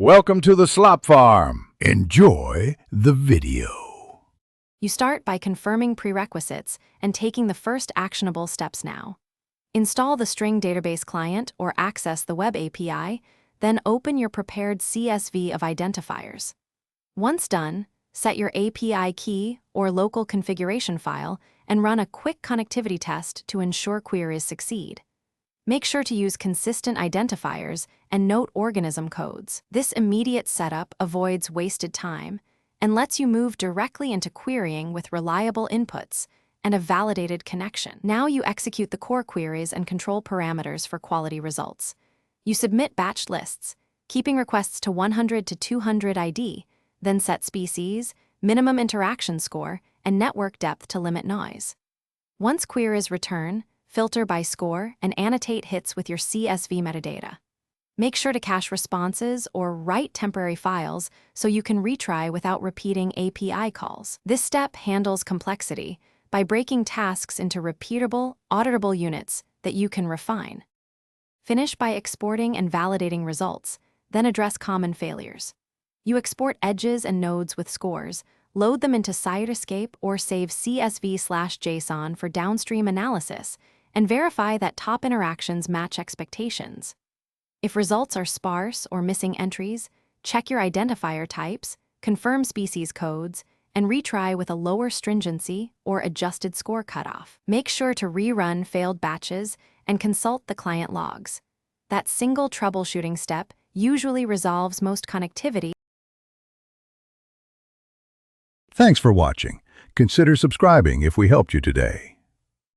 Welcome to the Slop Farm. Enjoy the video. You start by confirming prerequisites and taking the first actionable steps now. Install the string database client or access the web API, then open your prepared CSV of identifiers. Once done, set your API key or local configuration file and run a quick connectivity test to ensure queries succeed. Make sure to use consistent identifiers and note organism codes. This immediate setup avoids wasted time and lets you move directly into querying with reliable inputs and a validated connection. Now you execute the core queries and control parameters for quality results. You submit batch lists, keeping requests to 100 to 200 ID, then set species, minimum interaction score, and network depth to limit noise. Once queries return, filter by score and annotate hits with your CSV metadata. Make sure to cache responses or write temporary files so you can retry without repeating API calls. This step handles complexity by breaking tasks into repeatable, auditable units that you can refine. Finish by exporting and validating results, then address common failures. You export edges and nodes with scores, load them into Cytoscape or save CSV/JSON for downstream analysis, and verify that top interactions match expectations. If results are sparse or missing entries, check your identifier types, confirm species codes, and retry with a lower stringency or adjusted score cutoff. Make sure to rerun failed batches and consult the client logs. That single troubleshooting step usually resolves most connectivity. Thanks for watching. Consider subscribing if we helped you today.